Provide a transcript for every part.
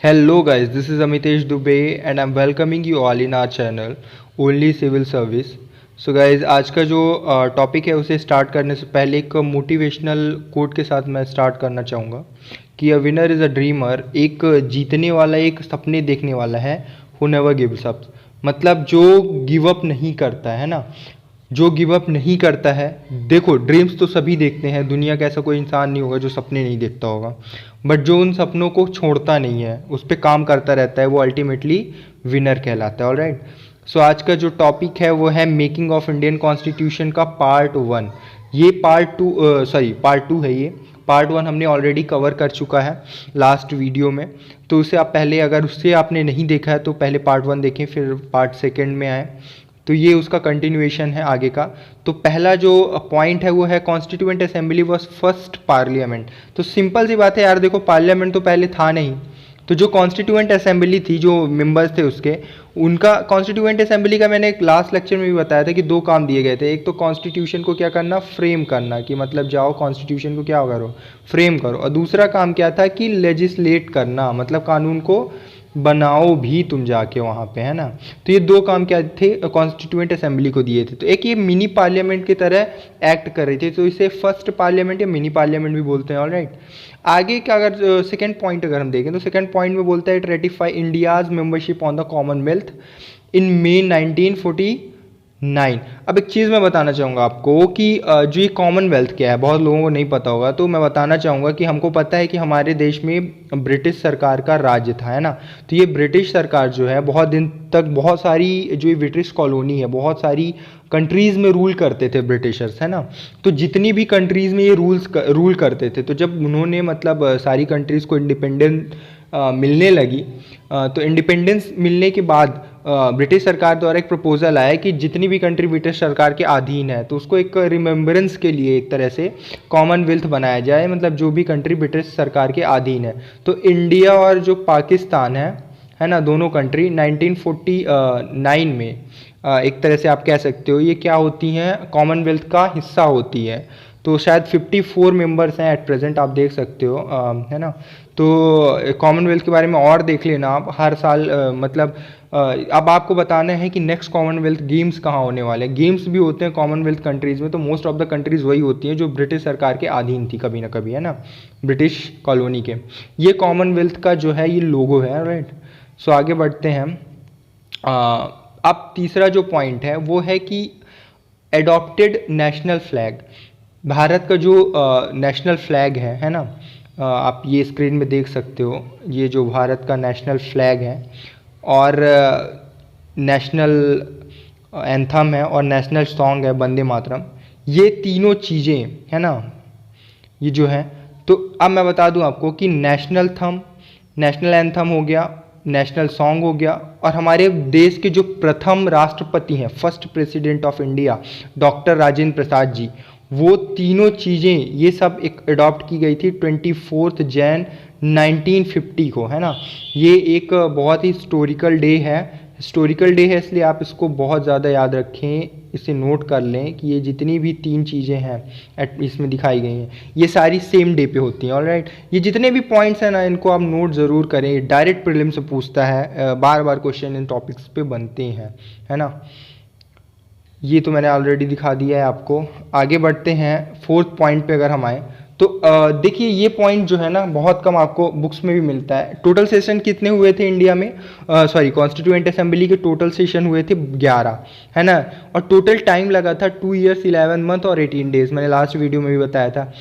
Hello guys, this is Amitesh Dubey and I'm welcoming you all in our channel Only Civil Service. So guys, आज का जो topic है उसे start करने से पहले एक मोटिवेशनल कोट के साथ मैं स्टार्ट करना चाहूँगा कि a winner is a dreamer. एक जीतने वाला एक सपने देखने वाला है हु नेवर गिव्स अप, मतलब जो गिव अप नहीं करता है ना, जो गिव अप नहीं करता है। देखो ड्रीम्स तो सभी देखते हैं, दुनिया का ऐसा कोई इंसान नहीं होगा जो सपने नहीं देखता होगा, बट जो उन सपनों को छोड़ता नहीं है, उस पर काम करता रहता है, वो अल्टीमेटली विनर कहलाता है। ऑलराइट, सो आज का जो टॉपिक है वो है मेकिंग ऑफ इंडियन कॉन्स्टिट्यूशन का पार्ट 1। ये पार्ट टू है। ये पार्ट 1 हमने ऑलरेडी कवर कर चुका है लास्ट वीडियो में, तो उसे आप पहले, अगर उससे आपने नहीं देखा है तो पहले पार्ट 1 देखें, फिर पार्ट 2 में आए। तो ये उसका कंटिन्यूएशन है आगे का। तो पहला जो पॉइंट है वो है constituent assembly was first parliament. तो सिंपल सी बात है यार, देखो पार्लियामेंट तो पहले था नहीं, तो जो कॉन्स्टिट्यूएंट असेंबली थी, जो मेंबर्स थे उसके, उनका कॉन्स्टिट्यूएंट असेंबली का मैंने एक लास्ट लेक्चर में भी बताया था कि 2 काम दिए गए थे। एक तो कॉन्स्टिट्यूशन को क्या करना, फ्रेम करना, कि मतलब जाओ कॉन्स्टिट्यूशन को क्या करो, फ्रेम करो। और दूसरा काम क्या था कि लेजिस्लेट करना, मतलब कानून को बनाओ भी तुम जाके वहाँ पे, है ना। तो ये 2 काम क्या थे, कॉन्स्टिट्यूएंट असेंबली को दिए थे। तो एक ये मिनी पार्लियामेंट की तरह एक्ट कर रही थी, तो इसे फर्स्ट पार्लियामेंट या मिनी पार्लियामेंट भी बोलते हैं। ऑलराइट, आगे का अगर सेकेंड पॉइंट अगर हम देखें तो सेकेंड पॉइंट में बोलता है it ratify India's membership on the Commonwealth in May 1949। अब एक चीज़ मैं बताना चाहूँगा आपको कि जो ये कॉमनवेल्थ क्या है, बहुत लोगों को नहीं पता होगा, तो मैं बताना चाहूँगा कि हमको पता है कि हमारे देश में ब्रिटिश सरकार का राज्य था, है ना। तो ये ब्रिटिश सरकार जो है बहुत दिन तक बहुत सारी जो ये ब्रिटिश कॉलोनी है, बहुत सारी कंट्रीज़ में रूल करते थे ब्रिटिशर्स, है ना। तो जितनी भी कंट्रीज़ में ये रूल करते थे, तो जब उन्होंने मतलब सारी कंट्रीज़ को इंडिपेंडेंट मिलने लगी, तो इंडिपेंडेंस मिलने के बाद ब्रिटिश सरकार द्वारा एक प्रपोजल आया कि जितनी भी कंट्री ब्रिटिश सरकार के अधीन है, तो उसको एक रिमेम्बरेंस के लिए एक तरह से कॉमनवेल्थ बनाया जाए, मतलब जो भी कंट्री ब्रिटिश सरकार के अधीन है। तो इंडिया और जो पाकिस्तान है ना, दोनों कंट्री 1949 में एक तरह से आप कह सकते हो ये क्या होती हैं, कॉमनवेल्थ का हिस्सा होती है। तो शायद 54 मेंबर्स हैं एट प्रेजेंट, आप देख सकते हो, है ना। तो कॉमनवेल्थ के बारे में और देख लेना आप हर साल, मतलब अब आपको बताना है कि नेक्स्ट कॉमनवेल्थ गेम्स कहाँ होने वाले हैं। गेम्स भी होते हैं कॉमनवेल्थ कंट्रीज़ में, तो मोस्ट ऑफ द कंट्रीज़ वही होती हैं जो ब्रिटिश सरकार के अधीन थी कभी ना कभी, है ना, ब्रिटिश कॉलोनी के। ये कॉमनवेल्थ का जो है ये लोगो है। राइट, सो आगे बढ़ते हैं। अब तीसरा जो पॉइंट है वो है कि एडॉप्टेड नेशनल फ्लैग, भारत का जो नेशनल फ्लैग है ना, आप ये स्क्रीन में देख सकते हो, ये जो भारत का नेशनल फ्लैग है और नेशनल एंथम है और नेशनल सॉन्ग है वंदे मातरम, ये तीनों चीज़ें है ना, ये जो है। तो अब मैं बता दूं आपको कि नेशनल एंथम हो गया, नेशनल सॉन्ग हो गया, और हमारे देश के जो प्रथम राष्ट्रपति हैं, first president of India doctor Rajendra Prasad ji, वो तीनों चीज़ें ये सब एक अडॉप्ट की गई थी 24 जैन 1950 को, है ना। ये एक बहुत ही हिस्टोरिकल डे है, इसलिए आप इसको बहुत ज़्यादा याद रखें, इसे नोट कर लें कि ये जितनी भी 3 चीज़ें हैं इसमें दिखाई गई हैं, ये सारी सेम डे पे होती हैं। ऑलराइट, ये जितने भी पॉइंट्स हैं ना, इनको आप नोट ज़रूर करें, डायरेक्ट प्रीलिम से पूछता है, बार बार क्वेश्चन इन टॉपिक्स पे बनते हैं, है ना। ये तो मैंने ऑलरेडी दिखा दिया है आपको। आगे बढ़ते हैं 4th पॉइंट पे अगर हम आए तो देखिए ये पॉइंट जो है ना बहुत कम आपको बुक्स में भी मिलता है। टोटल सेशन कितने हुए थे इंडिया में, कॉन्स्टिट्यूएंट असेंबली के टोटल सेशन हुए थे 11, है ना। और टोटल टाइम लगा था 2 ईयर्स 11 मंथ और 18 डेज, मैंने लास्ट वीडियो में भी बताया था।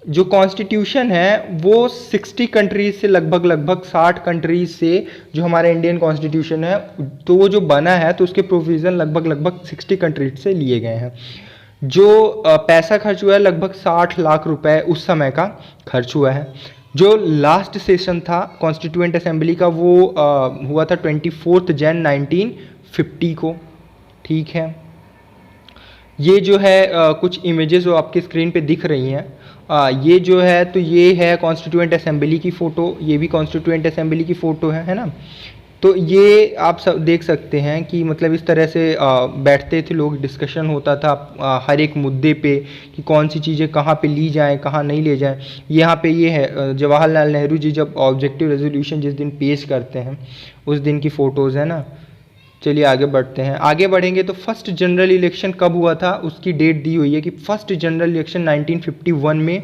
जो कॉन्स्टिट्यूशन है वो 60 कंट्रीज से लगभग 60 कंट्रीज से जो हमारा इंडियन कॉन्स्टिट्यूशन है, तो वो जो बना है तो उसके प्रोविज़न लगभग 60 कंट्रीज से लिए गए हैं। जो पैसा खर्च हुआ है लगभग 60 लाख रुपए उस समय का खर्च हुआ है। जो लास्ट सेशन था कॉन्स्टिट्यूएंट असेंबली का वो हुआ था 24 जैन 1950 को, ठीक है। ये जो है कुछ इमेजेस जो आपकी स्क्रीन पे दिख रही हैं, ये जो है तो ये है कॉन्स्टिट्यूएंट असेंबली की फ़ोटो, ये भी कॉन्स्टिट्यूएंट असेंबली की फ़ोटो है ना। तो ये आप सब देख सकते हैं कि मतलब इस तरह से बैठते थे लोग, डिस्कशन होता था हर एक मुद्दे पे कि कौन सी चीज़ें कहाँ पे ली जाएं, कहाँ नहीं ले जाएं। यहाँ पे ये है जवाहरलाल नेहरू जी जब ऑब्जेक्टिव रेजोल्यूशन जिस दिन पेश करते हैं उस दिन की फ़ोटोज़ है ना। चलिए आगे बढ़ते हैं। आगे बढ़ेंगे तो फर्स्ट जनरल इलेक्शन कब हुआ था उसकी डेट दी हुई है कि फर्स्ट जनरल इलेक्शन 1951 में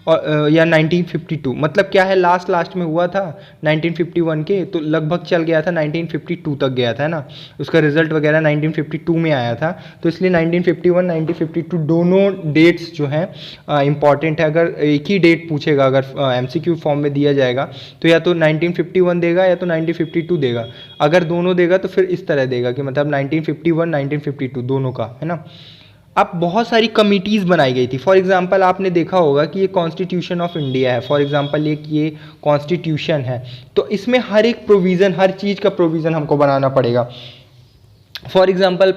और या 1952, मतलब क्या है लास्ट लास्ट में हुआ था 1951 के, तो लगभग चल गया था 1952 तक गया था, है ना। उसका रिजल्ट वगैरह 1952 में आया था, तो इसलिए 1951 1952 दोनों डेट्स जो हैं इंपॉर्टेंट है। अगर एक ही डेट पूछेगा, अगर एमसीक्यू फॉर्म में दिया जाएगा तो या तो 1951 देगा या तो 1952 देगा। अगर दोनों देगा तो फिर इस तरह देगा कि मतलब 1951 1952 दोनों का, है ना। अब बहुत सारी कमिटीज़ बनाई गई थी। फॉर एग्जांपल आपने देखा होगा कि ये कॉन्स्टिट्यूशन ऑफ इंडिया है, फॉर एग्जांपल एक ये कॉन्स्टिट्यूशन है, तो इसमें हर एक प्रोविज़न, हर चीज़ का प्रोविज़न हमको बनाना पड़ेगा। फॉर एग्जांपल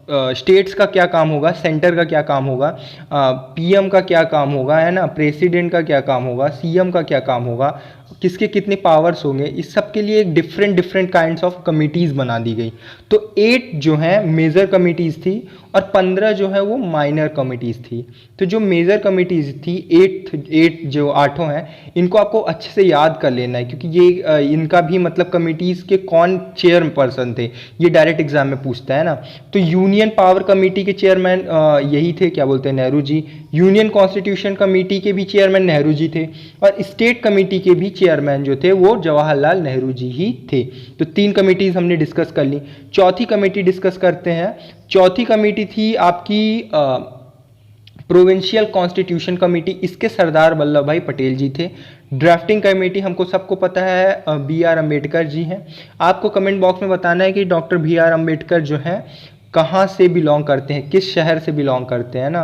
स्टेट्स का क्या काम होगा, सेंटर का क्या काम होगा, पीएम का क्या काम होगा, है ना, प्रेसिडेंट का क्या काम होगा, सीएम का क्या काम होगा, किसके कितने पावर्स होंगे, इस सब के लिए एक different different kinds of committees बना दी गई। तो 8 जो हैं मेजर कमिटीज़ थी और 15 जो है वो माइनर कमिटीज़ थी। तो जो मेजर कमिटीज़ थी 8 जो आठों हैं, इनको आपको अच्छे से याद कर लेना है, क्योंकि ये इनका भी मतलब कमिटीज़ के कौन चेयर पर्सन थे ये डायरेक्ट एग्जाम में पूछता है ना। तो यूनियन पावर कमेटी के चेयरमैन यही थे, क्या बोलते हैं, Nehru ji. Union constitution committee के भी चेयरमैन नेहरू जी थे, और स्टेट कमेटी के भी चेयरमैन जो थे वो जवाहरलाल नेहरू जी ही थे। तो 3 कमेटीज़ हमने डिस्कस कर ली। चौथी कमेटी डिस्कस करते हैं। चौथी कमेटी थी आपकी प्रोविंशियल कॉन्स्टिट्यूशन कमेटी, इसके सरदार वल्लभ भाई पटेल जी थे। ड्राफ्टिंग कमेटी हमको सबको पता है बी आर अम्बेडकर जी हैं। आपको कमेंट बॉक्स में बताना है कि डॉक्टर बी आर अम्बेडकर जो हैं कहाँ से बिलोंग करते हैं, किस शहर से बिलोंग करते हैं ना,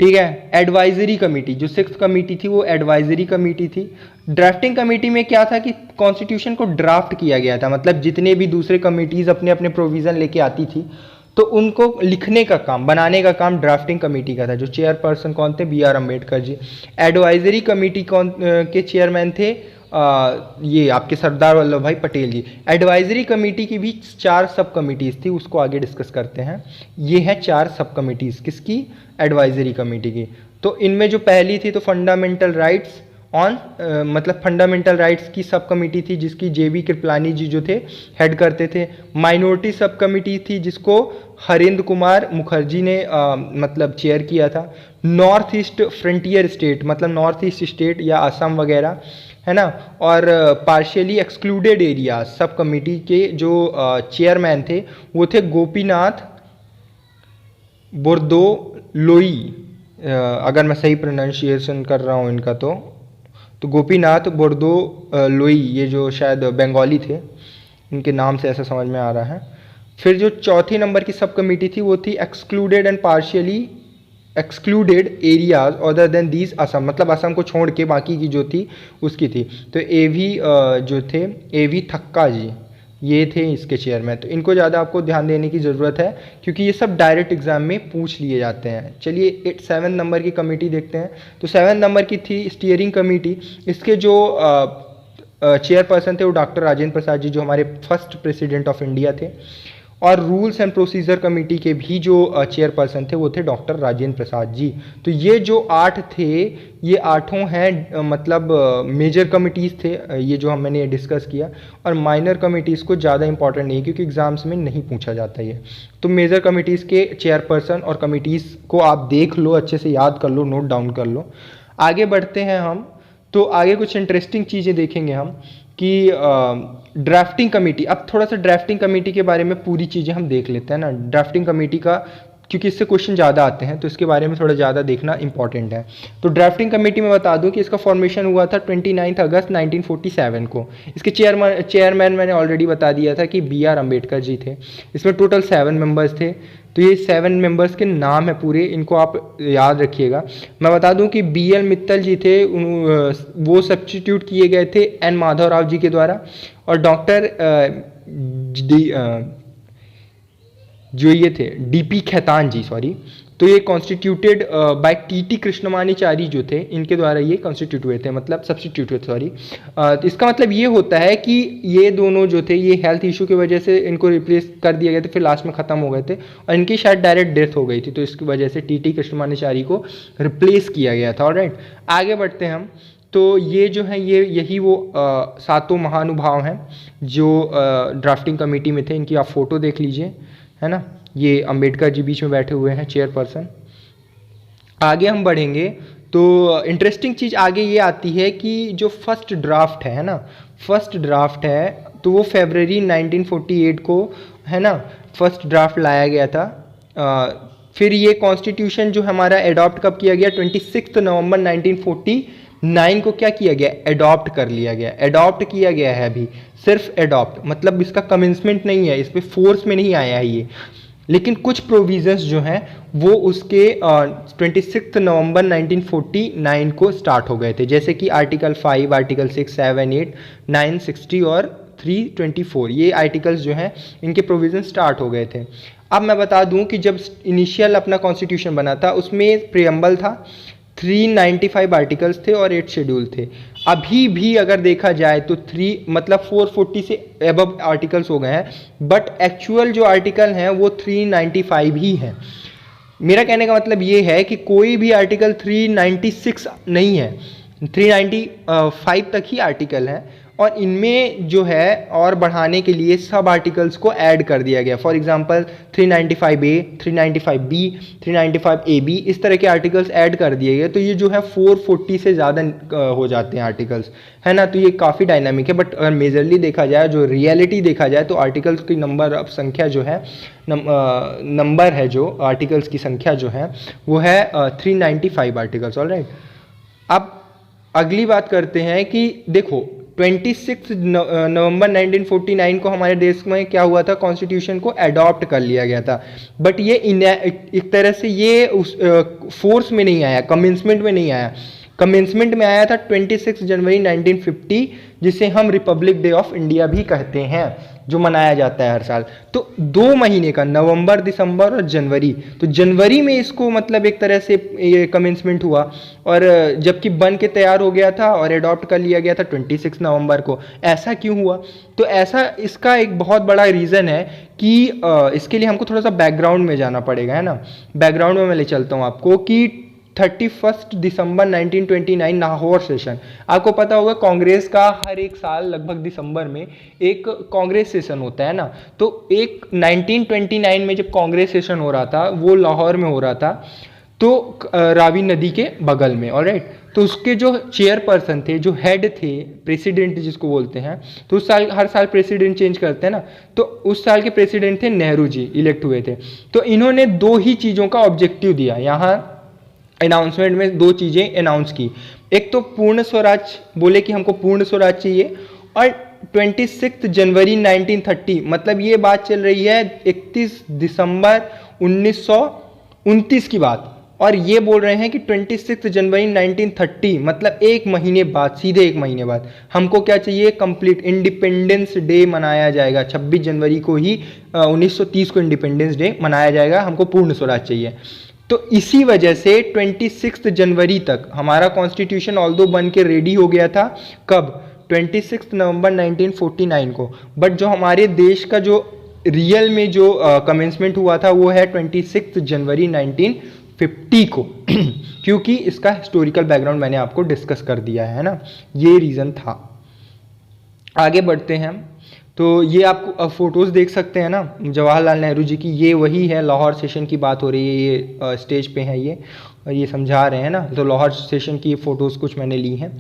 ठीक है। एडवाइजरी कमेटी जो 6th कमेटी थी वो एडवाइजरी कमेटी थी। ड्राफ्टिंग कमेटी में क्या था कि कॉन्स्टिट्यूशन को ड्राफ्ट किया गया था, मतलब जितने भी दूसरे कमेटीज़ अपने अपने प्रोविज़न लेके आती थी तो उनको लिखने का काम, बनाने का काम ड्राफ्टिंग कमेटी का था। जो चेयरपर्सन कौन थे, B R Ambedkar ji. Advisory committee कौन के चेयरमैन थे, ये आपके सरदार वल्लभ भाई पटेल जी। एडवाइजरी कमेटी की भी 4 सब कमिटीज़ थी, उसको आगे डिस्कस करते हैं। ये है 4 सब कमिटीज़ किसकी, एडवाइजरी कमेटी की। तो इनमें जो पहली थी तो फंडामेंटल राइट्स ऑन मतलब फंडामेंटल राइट्स की सब कमेटी थी, जिसकी जेबी कृपलानी जी जो थे हेड करते थे। माइनॉरिटी सब कमेटी थी जिसको हरेंद्र कुमार मुखर्जी ने मतलब चेयर किया था। नॉर्थ ईस्ट फ्रंटियर स्टेट, मतलब नॉर्थ ईस्ट स्टेट या असम वगैरह, है ना। और partially excluded area sub committee के जो चेयरमैन थे वो थे गोपीनाथ बोरदो लोई, अगर मैं सही प्रोनाउंसिएशन कर रहा हूँ इनका तो गोपीनाथ बोरदो लोई, ये जो शायद बंगाली थे, इनके नाम से ऐसा समझ में आ रहा है। फिर जो चौथी नंबर की सब कमेटी थी वो थी excluded and partially excluded areas other than these Assam, मतलब असम को छोड़ के बाकी की जो थी उसकी थी। तो एवी जो थे एवी थक्का जी, ये थे इसके चेयरमैन। तो इनको ज़्यादा आपको ध्यान देने की ज़रूरत है क्योंकि ये सब डायरेक्ट एग्जाम में पूछ लिए जाते हैं। चलिए 7 नंबर की कमेटी देखते हैं। तो 7 नंबर की थी स्टीयरिंग कमेटी। इसके जो चेयरपर्सन थे वो डॉक्टर राजेंद्र प्रसाद जी, जो हमारे फर्स्ट प्रेसिडेंट ऑफ इंडिया थे। और रूल्स एंड प्रोसीजर कमेटी के भी जो चेयरपर्सन थे वो थे डॉक्टर राजेंद्र प्रसाद जी। तो ये जो 8 थे ये 8 हैं मतलब मेजर कमिटीज़ थे, ये जो मैंने डिस्कस किया। और माइनर कमिटीज़ को ज़्यादा इंपॉर्टेंट नहीं, क्योंकि एग्जाम्स में नहीं पूछा जाता ये। तो मेजर कमिटीज़ के चेयरपर्सन और कमिटीज़ को आप देख लो, अच्छे से याद कर लो, नोट डाउन कर लो। आगे बढ़ते हैं हम। तो आगे कुछ इंटरेस्टिंग चीज़ें देखेंगे हम कि ड्राफ्टिंग कमेटी। अब थोड़ा सा ड्राफ्टिंग कमेटी के बारे में पूरी चीज़ें हम देख लेते हैं ना। ड्राफ्टिंग कमेटी का, क्योंकि इससे क्वेश्चन ज़्यादा आते हैं तो इसके बारे में थोड़ा ज़्यादा देखना इंपॉर्टेंट है। तो ड्राफ्टिंग कमेटी में बता दूं कि इसका फॉर्मेशन हुआ था 29 अगस्त 1947 को। इसके चेयरमैन मैंने ऑलरेडी बता दिया था कि बी आर अम्बेडकर जी थे। इसमें टोटल 7 मेंबर्स थे। तो ये 7 मेंबर्स के नाम है पूरे, इनको आप याद रखिएगा। मैं बता दूं कि बी एल मित्तल जी थे, वो सब्स्टिट्यूट किए गए थे एन माधव राव जी के द्वारा। और डॉक्टर जो ये थे डीपी खेतान जी, सॉरी, तो ये कॉन्स्टिट्यूटेड बाय टी कृष्णमाचारी जो थे, इनके द्वारा ये कॉन्स्टिट्यूट हुए थे, मतलब सब्सटीट्यूट हुए, सॉरी। तो इसका मतलब ये होता है कि ये दोनों जो थे ये हेल्थ इशू की वजह से इनको रिप्लेस कर दिया गया था, फिर लास्ट में ख़त्म हो गए थे और इनकी शायद डायरेक्ट डेथ हो गई थी, तो इसकी वजह से टी कृष्णमाचारी को रिप्लेस किया गया था। ऑलराइट, आगे बढ़ते हैं हम। तो ये जो है ये यही वो सातों महानुभाव हैं जो ड्राफ्टिंग कमेटी में थे। इनकी आप फोटो देख लीजिए, है ना, ये अंबेडकर जी बीच में बैठे हुए हैं, चेयरपर्सन। आगे हम बढ़ेंगे तो इंटरेस्टिंग चीज़ आगे ये आती है कि जो फर्स्ट ड्राफ्ट है ना, फर्स्ट ड्राफ्ट है तो वो फरवरी 1948 को, है ना, फर्स्ट ड्राफ्ट लाया गया था। फिर ये कॉन्स्टिट्यूशन जो हमारा एडॉप्ट कब किया गया, 26 नवंबर 1949 को क्या किया गया, एडॉप्ट कर लिया गया। एडॉप्ट किया गया है अभी, सिर्फ एडॉप्ट, मतलब इसका कमेंसमेंट नहीं है, इस पर फोर्स में नहीं आया है ये, लेकिन कुछ प्रोविजंस जो हैं वो उसके 26 नवंबर 1949 को स्टार्ट हो गए थे, जैसे कि आर्टिकल 5, आर्टिकल 6, 7, 8, 9, 60 और 324, ये आर्टिकल्स जो हैं इनके प्रोविजन स्टार्ट हो गए थे। अब मैं बता दूं कि जब इनिशियल अपना कॉन्स्टिट्यूशन बना था उसमें प्रियम्बल था, 395 आर्टिकल्स थे और 8 शेड्यूल थे। अभी भी अगर देखा जाए तो 440 से एबव आर्टिकल्स हो गए हैं, बट एक्चुअल जो आर्टिकल हैं वो 395 ही हैं। मेरा कहने का मतलब ये है कि कोई भी आर्टिकल 396 नहीं है, 395 तक ही आर्टिकल हैं और इनमें जो है और बढ़ाने के लिए सब आर्टिकल्स को ऐड कर दिया गया। For example 395A, 395B, 395AB, इस तरह के आर्टिकल्स ऐड कर दिए गए, तो ये जो है 440 से ज़्यादा हो जाते हैं आर्टिकल्स, है ना। तो ये काफ़ी डायनामिक है, बट अगर मेजरली देखा जाए, जो रियलिटी देखा जाए, तो आर्टिकल्स की नंबर अब संख्या जो है नंबर है जो आर्टिकल्स की संख्या जो है वो है 395 आर्टिकल्स। ऑलराइट, अब अगली बात करते हैं कि देखो 26 नवंबर 1949 को हमारे देश में क्या हुआ था, कॉन्स्टिट्यूशन को अडॉप्ट कर लिया गया था, बट ये एक तरह से ये उस फोर्स में नहीं आया, कमेंसमेंट में नहीं आया। कमेंसमेंट में आया था 26 जनवरी 1950, जिसे हम रिपब्लिक डे ऑफ इंडिया भी कहते हैं, जो मनाया जाता है हर साल। तो 2 महीने का, नवंबर, दिसंबर और जनवरी, तो जनवरी में इसको मतलब एक तरह से ये कमेंसमेंट हुआ, और जबकि बन के तैयार हो गया था और एडॉप्ट कर लिया गया था 26 नवंबर को। ऐसा क्यों हुआ, तो ऐसा इसका एक बहुत बड़ा रीज़न है कि इसके लिए हमको थोड़ा सा बैकग्राउंड में जाना पड़ेगा, है ना। बैकग्राउंड में मैं ले चलता हूँ आपको कि 31 दिसंबर 1929 लाहौर सेशन, आपको पता होगा कांग्रेस का हर एक साल लगभग दिसंबर में एक कांग्रेस सेशन होता है ना। तो एक 1929 में जब कांग्रेस सेशन हो रहा था वो लाहौर में हो रहा था, तो रावी नदी के बगल में। ऑलराइट, तो उसके जो चेयरपर्सन थे, जो हेड थे, प्रेसिडेंट जिसको बोलते हैं, तो उस साल हर साल प्रेसिडेंट चेंज करते हैं ना, तो उस साल के प्रेसिडेंट थे नेहरू जी, इलेक्ट हुए थे। तो इन्होंने 2 ही चीज़ों का ऑब्जेक्टिव दिया यहाँ अनाउंसमेंट में, 2 चीज़ें अनाउंस की। एक तो पूर्ण स्वराज, बोले कि हमको पूर्ण स्वराज चाहिए, और 26 जनवरी 1930, मतलब ये बात चल रही है 31 दिसंबर 1929 की बात, और ये बोल रहे हैं कि 26 जनवरी 1930, मतलब 1 महीने बाद, सीधे 1 महीने बाद हमको क्या चाहिए, कंप्लीट इंडिपेंडेंस डे मनाया जाएगा। 26 जनवरी को ही 1930 को इंडिपेंडेंस डे मनाया जाएगा, हमको पूर्ण स्वराज चाहिए। तो इसी वजह से 26 जनवरी तक हमारा कॉन्स्टिट्यूशन ऑल्दो बन के रेडी हो गया था, कब, 26 नवंबर 1949 को, बट जो हमारे देश का जो रियल में जो कमेंसमेंट हुआ था वो है 26 जनवरी 1950 को क्योंकि इसका हिस्टोरिकल बैकग्राउंड मैंने आपको डिस्कस कर दिया है ना, ये रीज़न था। आगे बढ़ते हैं हम, तो ये आप फोटोज़ देख सकते हैं ना जवाहरलाल नेहरू जी की, ये वही है, लाहौर सेशन की बात हो रही है, ये स्टेज पे है ये, और ये समझा रहे हैं ना, तो लाहौर सेशन की फ़ोटोज़ कुछ मैंने ली हैं।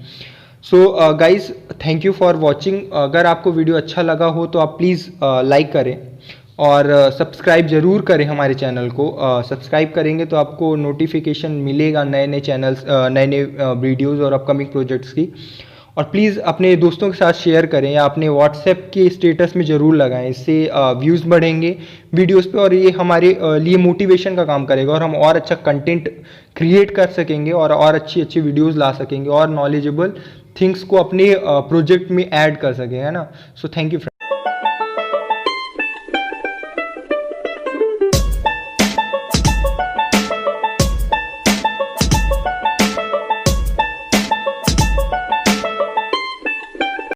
So guys, thank you for watching. अगर आपको वीडियो अच्छा लगा हो तो आप प्लीज़ लाइक करें और सब्सक्राइब ज़रूर करें हमारे चैनल को। सब्सक्राइब करेंगे तो आपको नोटिफिकेशन मिलेगा नए नए चैनल्स, नए नए वीडियोज़ और अपकमिंग प्रोजेक्ट्स की। और प्लीज़ अपने दोस्तों के साथ शेयर करें या अपने व्हाट्सएप के स्टेटस में ज़रूर लगाएं, इससे व्यूज़ बढ़ेंगे वीडियोस पे और ये हमारे लिए मोटिवेशन का काम करेगा और हम और अच्छा कंटेंट क्रिएट कर सकेंगे और अच्छी अच्छी वीडियोस ला सकेंगे और नॉलेजेबल थिंग्स को अपने प्रोजेक्ट में ऐड कर सकें, है ना। So thank you friends.